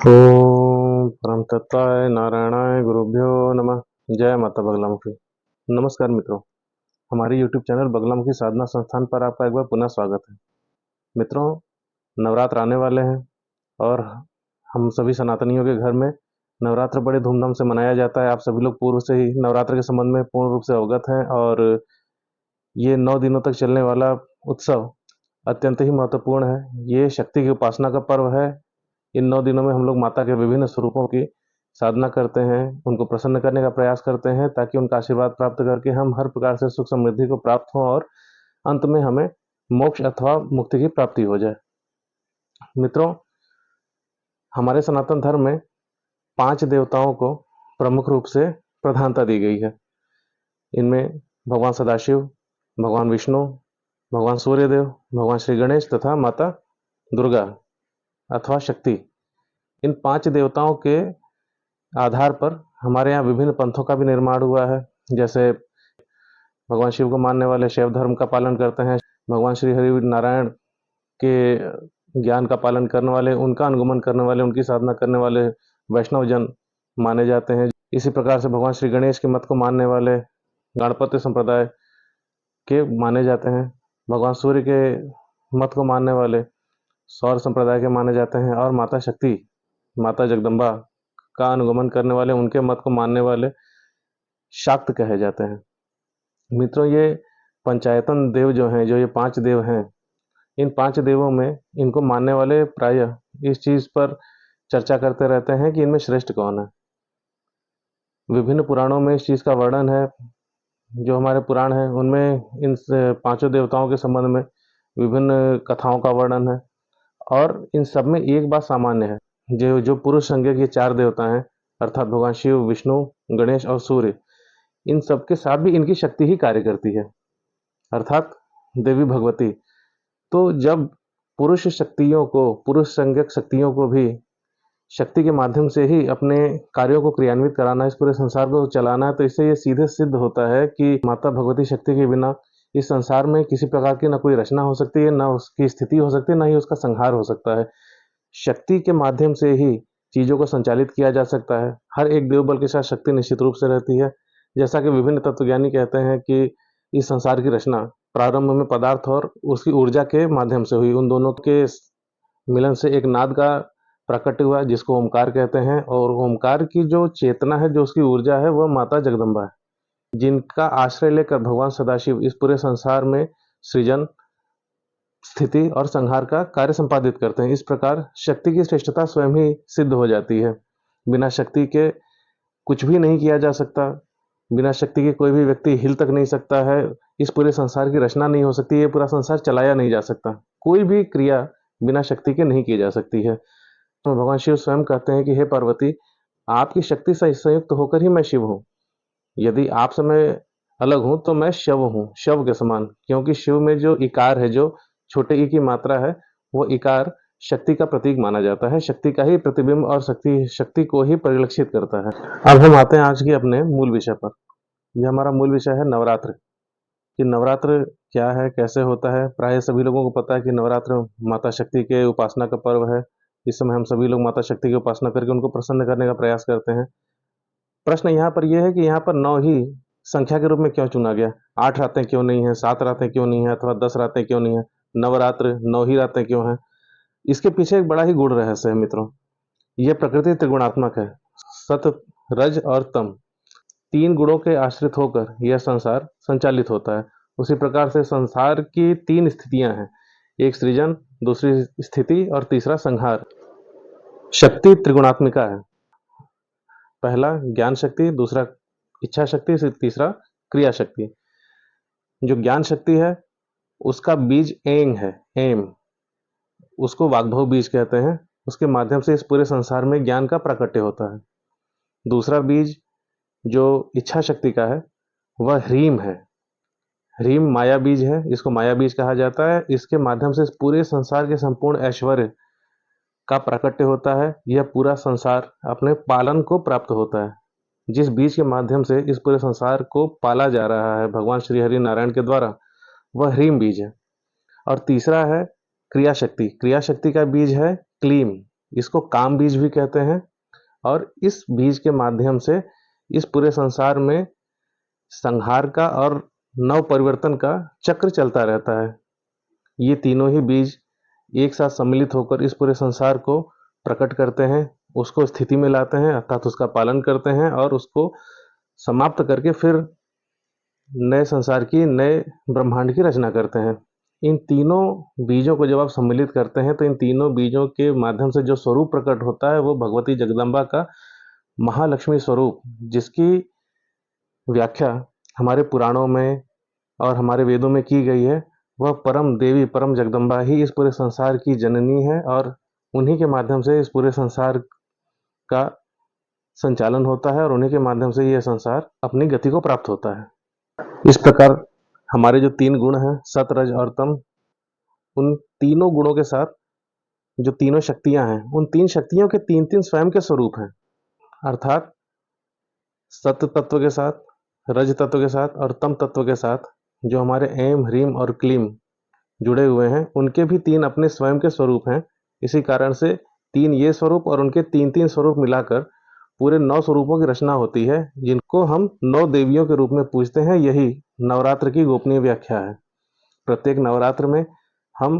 ओम परम तत्वाय नारायणाय गुरुभ्यो नमः। जय माता बगलामुखी। नमस्कार मित्रों, हमारे YouTube चैनल बगलामुखी साधना संस्थान पर आपका एक बार पुनः स्वागत है। मित्रों, नवरात्र आने वाले हैं और हम सभी सनातनियों के घर में नवरात्र बड़े धूमधाम से मनाया जाता है। आप सभी लोग पूर्व से ही नवरात्र के संबंध में पूर्ण रूप से अवगत हैं और ये 9 दिनों तक चलने वाला उत्सव अत्यंत ही महत्वपूर्ण है। ये शक्ति की उपासना का पर्व है। इन 9 दिनों में हम लोग माता के विभिन्न स्वरूपों की साधना करते हैं, उनको प्रसन्न करने का प्रयास करते हैं ताकि उनका आशीर्वाद प्राप्त करके हम हर प्रकार से सुख समृद्धि को प्राप्त हों और अंत में हमें मोक्ष अथवा मुक्ति की प्राप्ति हो जाए। मित्रों, हमारे सनातन धर्म में 5 देवताओं को प्रमुख रूप से प्रधानता दी गई है। इनमें भगवान सदाशिव, भगवान विष्णु, भगवान सूर्यदेव, भगवान श्री गणेश तथा माता दुर्गा अथवा शक्ति। इन 5 देवताओं के आधार पर हमारे यहाँ विभिन्न पंथों का भी निर्माण हुआ है। जैसे भगवान शिव को मानने वाले शैव धर्म का पालन करते हैं, भगवान श्री हरि नारायण के ज्ञान का पालन करने वाले, उनका अनुगमन करने वाले, उनकी साधना करने वाले वैष्णव जन माने जाते हैं। इसी प्रकार से भगवान श्री गणेश के मत को मानने वाले गणपति संप्रदाय के माने जाते हैं। भगवान सूर्य के मत को मानने वाले सौर संप्रदाय के माने जाते हैं और माता शक्ति, माता जगदम्बा का अनुगमन करने वाले, उनके मत को मानने वाले शाक्त कहे जाते हैं। मित्रों, ये पंचायतन देव जो हैं, जो ये 5 देव हैं, इन 5 देवों में इनको मानने वाले प्रायः इस चीज पर चर्चा करते रहते हैं कि इनमें श्रेष्ठ कौन है। विभिन्न पुराणों में इस चीज का वर्णन है। जो हमारे पुराण हैं उनमें इन 5 देवताओं के संबंध में विभिन्न कथाओं का वर्णन है और इन सब में एक बात सामान्य है। जो पुरुष संज्ञा के 4 देवता हैं, अर्थात भगवान शिव, विष्णु, गणेश और सूर्य, इन सबके साथ भी इनकी शक्ति ही कार्य करती है, अर्थात देवी भगवती। तो जब पुरुष शक्तियों को, पुरुष संज्ञक शक्तियों को भी शक्ति के माध्यम से ही अपने कार्यों को क्रियान्वित कराना, इस पूरे संसार को चलाना है, तो इससे ये सीधे सिद्ध होता है कि माता भगवती शक्ति के बिना इस संसार में किसी प्रकार की ना कोई रचना हो सकती है, ना उसकी स्थिति हो सकती है, ना ही उसका संहार हो सकता है। शक्ति के माध्यम से ही चीजों को संचालित किया जा सकता है। हर एक देवबल के साथ शक्ति निश्चित रूप से रहती है। जैसा कि विभिन्न तत्वज्ञानी कहते हैं कि इस संसार की रचना प्रारंभ में पदार्थ और उसकी ऊर्जा के माध्यम से हुई। उन दोनों के मिलन से एक नाद का प्राकट्य हुआ जिसको ओमकार कहते हैं, और ओमकार की जो चेतना है, जो उसकी ऊर्जा है, वह माता जगदम्बा है, जिनका आश्रय लेकर भगवान सदाशिव इस पूरे संसार में सृजन, स्थिति और संहार का कार्य संपादित करते हैं। इस प्रकार शक्ति की श्रेष्ठता स्वयं ही सिद्ध हो जाती है। बिना शक्ति के कुछ भी नहीं किया जा सकता। बिना शक्ति के कोई भी व्यक्ति हिल तक नहीं सकता है। इस पूरे संसार की रचना नहीं हो सकती। ये पूरा संसार चलाया नहीं जा सकता। कोई भी क्रिया बिना शक्ति के नहीं की जा सकती है। तो भगवान शिव स्वयं कहते हैं कि हे पार्वती, आपकी शक्ति से संयुक्त होकर ही मैं शिव हूँ। यदि आपसे मैं अलग हूं तो मैं शव हूँ, शव के समान, क्योंकि शिव में जो इकार है, जो छोटे ई की मात्रा है, वो इकार शक्ति का प्रतीक माना जाता है, शक्ति का ही प्रतिबिंब और शक्ति को ही परिलक्षित करता है। अब हम आते हैं आज के अपने मूल विषय पर। यह हमारा मूल विषय है नवरात्र। कि नवरात्र क्या है, कैसे होता है। प्राय सभी लोगों को पता है कि नवरात्र माता शक्ति के उपासना का पर्व है। इस समय हम सभी लोग माता शक्ति की उपासना करके उनको प्रसन्न करने का प्रयास करते हैं। प्रश्न यहाँ पर यह है कि यहाँ पर 9 ही संख्या के रूप में क्यों चुना गया? 8 रातें क्यों नहीं है, 7 रातें क्यों नहीं है, अथवा 10 रातें क्यों नहीं है? नवरात्र 9 ही रातें क्यों है? इसके पीछे एक बड़ा ही गूढ़ रहस्य है मित्रों। यह प्रकृति त्रिगुणात्मक है। सत, रज और तम, 3 गुणों के आश्रित होकर यह संसार संचालित होता है। उसी प्रकार से संसार की 3 स्थितियां हैं, एक सृजन, दूसरी स्थिति और तीसरा संहार। शक्ति त्रिगुणात्मिका है। पहला ज्ञान शक्ति, दूसरा इच्छा शक्ति, तीसरा क्रिया शक्ति। जो ज्ञान शक्ति है उसका बीज एंग है, एम, उसको वाग्भव बीज कहते हैं। उसके माध्यम से इस पूरे संसार में ज्ञान का प्राकट्य होता है। दूसरा बीज जो इच्छा शक्ति का है वह ह्रीम है। ह्रीम माया बीज है, इसको माया बीज कहा जाता है। इसके माध्यम से इस पूरे संसार के संपूर्ण ऐश्वर्य का प्राकट्य होता है। यह पूरा संसार अपने पालन को प्राप्त होता है। जिस बीज के माध्यम से इस पूरे संसार को पाला जा रहा है भगवान श्री हरि नारायण के द्वारा, वह ह्रीम बीज है। और तीसरा है क्रिया शक्ति। क्रिया शक्ति का बीज है क्लीम। इसको काम बीज भी कहते हैं। और इस बीज के माध्यम से इस पूरे संसार में संहार का और नव परिवर्तन का चक्र चलता रहता है। ये तीनों ही बीज एक साथ सम्मिलित होकर इस पूरे संसार को प्रकट करते हैं, उसको स्थिति में लाते हैं, अर्थात उसका पालन करते हैं और उसको समाप्त करके फिर नए संसार की, नए ब्रह्मांड की रचना करते हैं। इन तीनों बीजों को जब आप सम्मिलित करते हैं तो इन तीनों बीजों के माध्यम से जो स्वरूप प्रकट होता है वो भगवती जगदम्बा का महालक्ष्मी स्वरूप, जिसकी व्याख्या हमारे पुराणों में और हमारे वेदों में की गई है। वह परम देवी, परम जगदम्बा ही इस पूरे संसार की जननी है और उन्हीं के माध्यम से इस पूरे संसार का संचालन होता है और उन्हीं के माध्यम से यह संसार अपनी गति को प्राप्त होता है। इस प्रकार हमारे जो 3 गुण हैं, सत, रज और तम, उन तीनों गुणों के साथ जो तीनों शक्तियां हैं, उन 3 शक्तियों के 3-3 स्वयं के स्वरूप हैं। अर्थात सत्य तत्व के साथ, रज तत्व के साथ और तम तत्व के साथ जो हमारे ऐम, ह्रीम और क्लीम जुड़े हुए हैं, उनके भी 3 अपने स्वयं के स्वरूप हैं। इसी कारण से 3 ये स्वरूप और उनके 3-3 स्वरूप मिलाकर पूरे 9 स्वरूपों की रचना होती है, जिनको हम 9 देवियों के रूप में पूजते हैं। यही नवरात्र की गोपनीय व्याख्या है। प्रत्येक नवरात्र में हम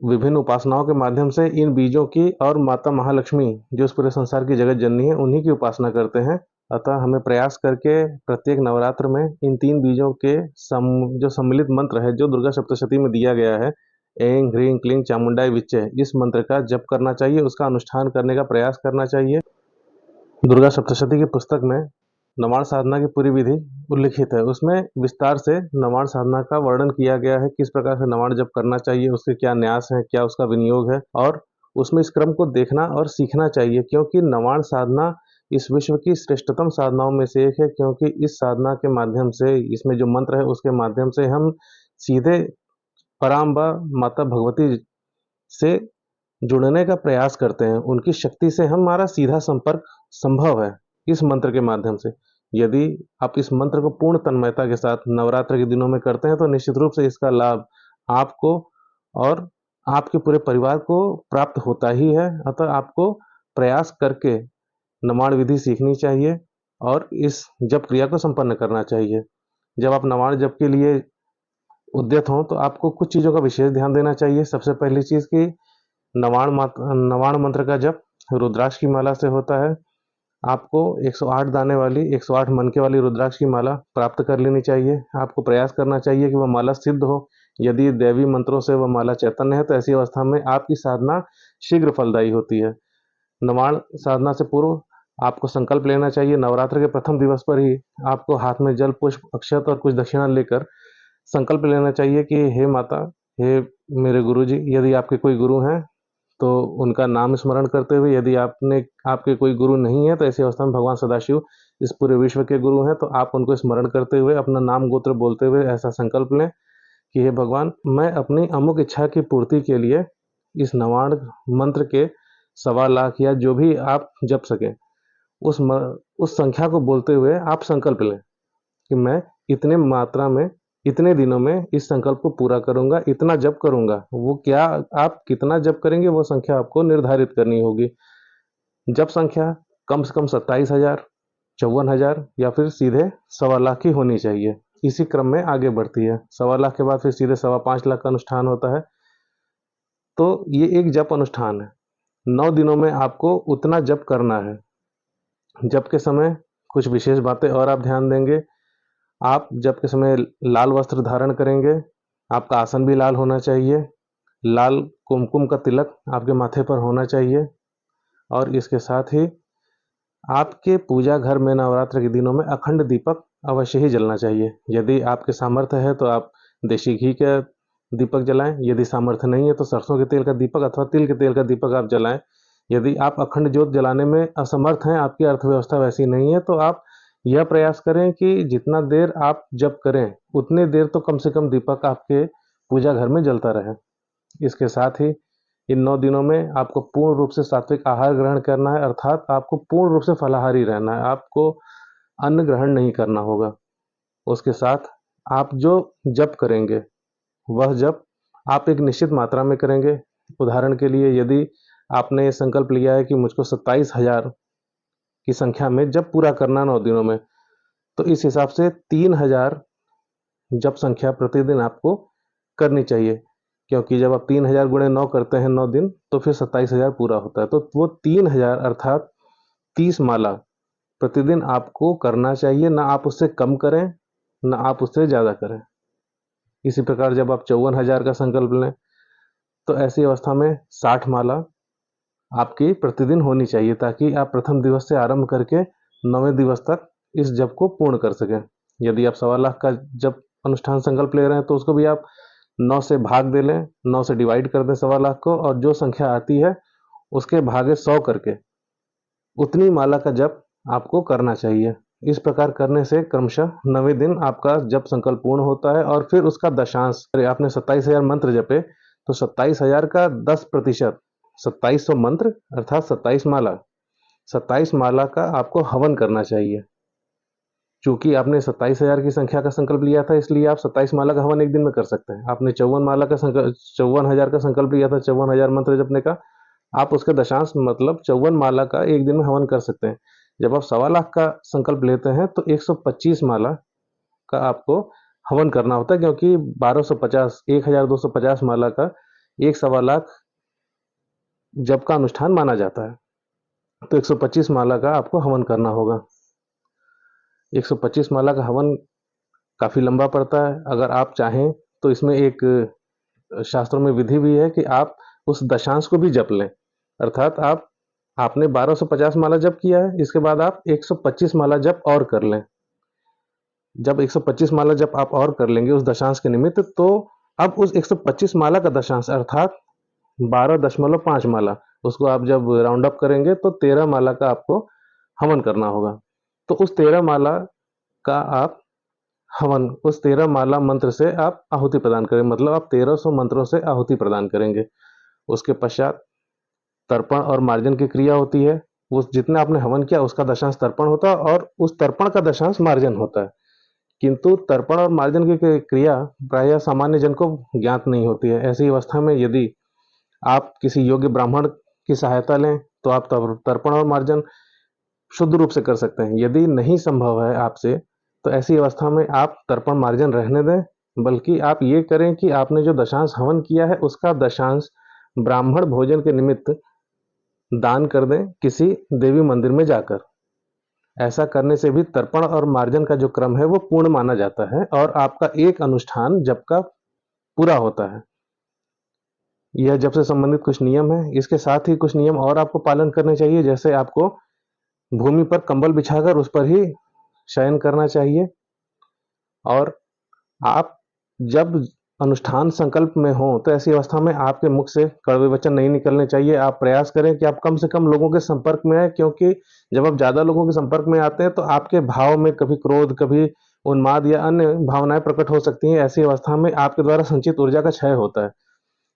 विभिन्न उपासनाओं के माध्यम से इन बीजों की और माता महालक्ष्मी जो इस पूरे संसार की जगत जननी है, उन्हीं की उपासना करते हैं। अतः हमें प्रयास करके प्रत्येक नवरात्र में इन 3 बीजों के जो सम्मिलित मंत्र है, जो दुर्गा सप्तशती में दिया गया है, ऐं ह्रीं क्लीं चामुंडाय विच्चे, इस मंत्र का जप करना चाहिए, उसका अनुष्ठान करने का प्रयास करना चाहिए। दुर्गा सप्तशती की पुस्तक में नवाण साधना की पूरी विधि उल्लिखित है। उसमें विस्तार से नवाण साधना का वर्णन किया गया है, किस प्रकार से नवाण जप करना चाहिए, उसके क्या न्यास है, क्या उसका विनियोग है, और उसमें इस क्रम को देखना और सीखना चाहिए, क्योंकि नवाण साधना इस विश्व की श्रेष्ठतम साधनाओं में से एक है। क्योंकि इस साधना के माध्यम से, इसमें जो मंत्र है उसके माध्यम से हम सीधे पराम्बा माता भगवती से जुड़ने का प्रयास करते हैं। उनकी शक्ति से हमारा सीधा संपर्क संभव है इस मंत्र के माध्यम से। यदि आप इस मंत्र को पूर्ण तन्मयता के साथ नवरात्र के दिनों में करते हैं तो निश्चित रूप से इसका लाभ आपको और आपके पूरे परिवार को प्राप्त होता ही है। अतः आपको प्रयास करके नवाण विधि सीखनी चाहिए और इस जप क्रिया को संपन्न करना चाहिए। जब आप नवाण जप के लिए उद्यत हों तो आपको कुछ चीज़ों का विशेष ध्यान देना चाहिए। सबसे पहली चीज़ कि नवाण मंत्र का जप रुद्राक्ष की माला से होता है। आपको 108 दाने वाली, 108 मनके वाली रुद्राक्ष की माला प्राप्त कर लेनी चाहिए। आपको प्रयास करना चाहिए कि वह माला सिद्ध हो। यदि दैवी मंत्रों से वह माला चैतन्य है तो ऐसी अवस्था में आपकी साधना शीघ्र फलदायी होती है। नवाण साधना से पूर्व आपको संकल्प लेना चाहिए। नवरात्र के प्रथम दिवस पर ही आपको हाथ में जल, पुष्प, अक्षत और कुछ दक्षिणा लेकर संकल्प लेना चाहिए कि हे माता, हे मेरे गुरुजी, यदि आपके कोई गुरु हैं तो उनका नाम स्मरण करते हुए, यदि आपके कोई गुरु नहीं है तो ऐसी अवस्था में भगवान सदाशिव इस पूरे विश्व के गुरु हैं, तो आप उनको स्मरण करते हुए अपना नाम गोत्र बोलते हुए ऐसा संकल्प लें कि हे भगवान, मैं अपनी अमुक इच्छा की पूर्ति के लिए इस नवाण मंत्र के 1.25 लाख या जो भी आप जप सकें उस संख्या को बोलते हुए आप संकल्प लें कि मैं इतने मात्रा में, इतने दिनों में इस संकल्प को पूरा करूंगा, इतना जप करूंगा। वो क्या, आप कितना जप करेंगे वो संख्या आपको निर्धारित करनी होगी। जप संख्या कम से कम 27,000, 54,000 या फिर सीधे 1.25 लाख की होनी चाहिए। इसी क्रम में आगे बढ़ती है। 1.25 लाख के बाद फिर सीधे 5.25 लाख का अनुष्ठान होता है। तो ये एक जप अनुष्ठान है। 9 दिनों में आपको उतना जप करना है। जप के समय कुछ विशेष बातें और आप ध्यान देंगे। आप जप के समय लाल वस्त्र धारण करेंगे। आपका आसन भी लाल होना चाहिए। लाल कुमकुम का तिलक आपके माथे पर होना चाहिए। और इसके साथ ही आपके पूजा घर में नवरात्र के दिनों में अखंड दीपक अवश्य ही जलना चाहिए। यदि आपके सामर्थ्य है तो आप देशी घी का दीपक जलाएं। यदि सामर्थ्य नहीं है तो सरसों के तेल का दीपक अथवा तिल के तेल का दीपक आप जलाएं। यदि आप अखंड ज्योत जलाने में असमर्थ हैं, आपकी अर्थव्यवस्था वैसी नहीं है, तो आप यह प्रयास करें कि जितना देर आप जप करें उतने देर तो कम से कम दीपक आपके पूजा घर में जलता रहे। इसके साथ ही इन 9 दिनों में आपको पूर्ण रूप से सात्विक आहार ग्रहण करना है, अर्थात आपको पूर्ण रूप से फलाहारी रहना है। आपको अन्न ग्रहण नहीं करना होगा। उसके साथ आप जो जप करेंगे वह जप आप एक निश्चित मात्रा में करेंगे। उदाहरण के लिए, यदि आपने ये संकल्प लिया है कि मुझको 27,000 की संख्या में जप पूरा करना 9 दिनों में, तो इस हिसाब से 3,000 जप संख्या प्रतिदिन आपको करनी चाहिए, क्योंकि जब आप 3,000 गुणे 9 करते हैं 9 दिन, तो फिर 27,000 पूरा होता है। तो वो 3,000 अर्थात 30 माला प्रतिदिन आपको करना चाहिए, ना आप उससे कम करें, ना आप उससे ज़्यादा करें। इसी प्रकार जब आप 54,000 का संकल्प लें, तो ऐसी अवस्था में 60 माला आपकी प्रतिदिन होनी चाहिए, ताकि आप प्रथम दिवस से आरंभ करके 9वें दिवस तक इस जप को पूर्ण कर सकें। यदि आप 1.25 लाख का जप अनुष्ठान संकल्प ले रहे हैं, तो उसको भी आप 9 से भाग दे लें, 9 से डिवाइड कर दें 1.25 लाख को, और जो संख्या आती है उसके भागे 100 करके उतनी माला का जप आपको करना चाहिए। इस प्रकार करने से क्रमशः 9वें दिन आपका जप संकल्प पूर्ण होता है, और फिर उसका दशांश, आपने 27,000 मंत्र जपे, तो 27,000 का 10%, 2700 मंत्र अर्थात 27 माला, 27 माला का आपको हवन करना चाहिए। चूंकि आपने 27,000 की संख्या का संकल्प लिया था, इसलिए आप 27 माला का हवन एक दिन में कर सकते हैं। आपने 54,000 का संकल्प लिया था, 54,000 मंत्र जपने का, आप उसके दशांश मतलब 54 माला का एक दिन में हवन कर सकते हैं। जब आप 1.25 लाख का संकल्प लेते हैं, तो 125 माला का आपको हवन करना होता है, क्योंकि 1250 माला का 1.25 लाख जप का अनुष्ठान माना जाता है। तो 125 माला का आपको हवन करना होगा। 125 माला का हवन काफी लंबा पड़ता है। अगर आप चाहें तो इसमें एक शास्त्रों में विधि भी है कि आप उस दशांश को भी जप लें, अर्थात आपने 1250 माला जप किया है, इसके बाद आप 125 माला जप और कर लें। जब 125 माला जप आप और कर लेंगे उस दशांश के निमित्त, तो अब उस 125 माला का दशांश अर्थात 12.5 माला, उसको आप जब राउंड अप करेंगे तो 13 माला का आपको हवन करना होगा। तो उस 13 माला का आप हवन, उस 13 माला मंत्र से आप आहुति प्रदान करें, मतलब आप 1300 मंत्रों से आहुति प्रदान करेंगे। उसके पश्चात तर्पण और मार्जन की क्रिया होती है। उस जितना आपने हवन किया उसका दशांश तर्पण होता है, और उस तर्पण का दशांश मार्जन होता है। किंतु तर्पण और मार्जन की क्रिया प्रायः सामान्य जन को ज्ञात नहीं होती है। ऐसी अवस्था में यदि आप किसी योग्य ब्राह्मण की सहायता लें, तो आप तर्पण और मार्जन शुद्ध रूप से कर सकते हैं। यदि नहीं संभव है आपसे, तो ऐसी अवस्था में आप तर्पण मार्जन रहने दें, बल्कि आप ये करें कि आपने जो दशांश हवन किया है उसका दशांश ब्राह्मण भोजन के निमित्त दान कर दें किसी देवी मंदिर में जाकर। ऐसा करने से भी तर्पण और मार्जन का जो क्रम है वो पूर्ण माना जाता है, और आपका एक अनुष्ठान जप का पूरा होता है। यह जप से संबंधित कुछ नियम है। इसके साथ ही कुछ नियम और आपको पालन करने चाहिए, जैसे आपको भूमि पर कंबल बिछाकर उस पर ही शयन करना चाहिए, और आप जब अनुष्ठान संकल्प में हो तो ऐसी अवस्था में आपके मुख से कड़वे वचन नहीं निकलने चाहिए। आप प्रयास करें कि आप कम से कम लोगों के संपर्क में आए, क्योंकि जब आप ज्यादा लोगों के संपर्क में आते हैं तो आपके भाव में कभी क्रोध, कभी उन्माद या अन्य भावनाएं प्रकट हो सकती हैं। ऐसी अवस्था में आपके द्वारा संचित ऊर्जा का क्षय होता है।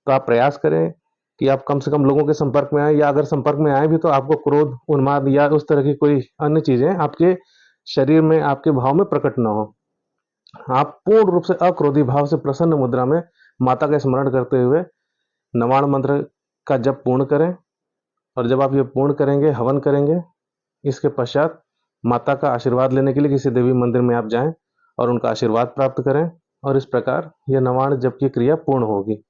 तो आप प्रयास करें कि आप कम से कम लोगों के संपर्क में आए, या अगर संपर्क में आए भी तो आपको क्रोध, उन्माद या उस तरह की कोई अन्य चीजें आपके शरीर में, आपके भाव में प्रकट न हो। आप पूर्ण रूप से अक्रोधी भाव से प्रसन्न मुद्रा में माता का स्मरण करते हुए नवाण मंत्र का जप पूर्ण करें। और जब आप ये पूर्ण करेंगे, हवन करेंगे, इसके पश्चात माता का आशीर्वाद लेने के लिए किसी देवी मंदिर में आप जाएं और उनका आशीर्वाद प्राप्त करें, और इस प्रकार यह नवाण जप की क्रिया पूर्ण होगी।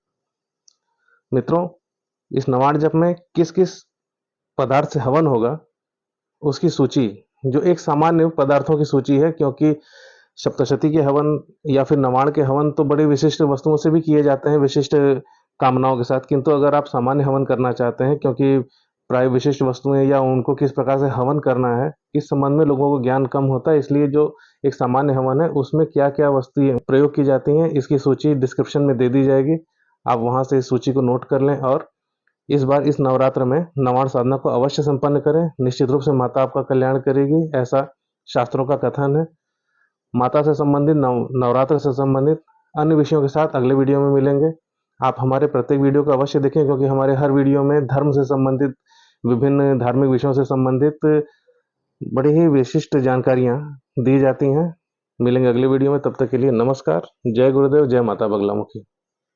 मित्रों, इस नवाण जप में किस किस पदार्थ से हवन होगा उसकी सूची, जो एक सामान्य पदार्थों की सूची है, क्योंकि सप्तशती के हवन या फिर नवाण के हवन तो बड़े विशिष्ट वस्तुओं से भी किए जाते हैं, विशिष्ट कामनाओं के साथ। किंतु अगर आप सामान्य हवन करना चाहते हैं, क्योंकि प्राय विशिष्ट वस्तुएं या उनको किस प्रकार से हवन करना है इस संबंध में लोगों को ज्ञान कम होता है, इसलिए जो एक सामान्य हवन है उसमें क्या क्या वस्तुएं प्रयोग की जाती हैं इसकी सूची डिस्क्रिप्शन में दे दी जाएगी। आप वहां से इस सूची को नोट कर लें, और इस बार इस नवरात्र में नवाण साधना को अवश्य संपन्न करें। निश्चित रूप से माता आपका कल्याण करेगी, ऐसा शास्त्रों का कथन है। माता से संबंधित, नवरात्र से संबंधित अन्य विषयों के साथ अगले वीडियो में मिलेंगे। आप हमारे प्रत्येक वीडियो को अवश्य देखें, क्योंकि हमारे हर वीडियो में धर्म से संबंधित, विभिन्न धार्मिक विषयों से संबंधित बड़ी ही विशिष्ट जानकारियां दी जाती हैं। मिलेंगे अगले वीडियो में, तब तक के लिए नमस्कार। जय गुरुदेव, जय माता बगलामुखी।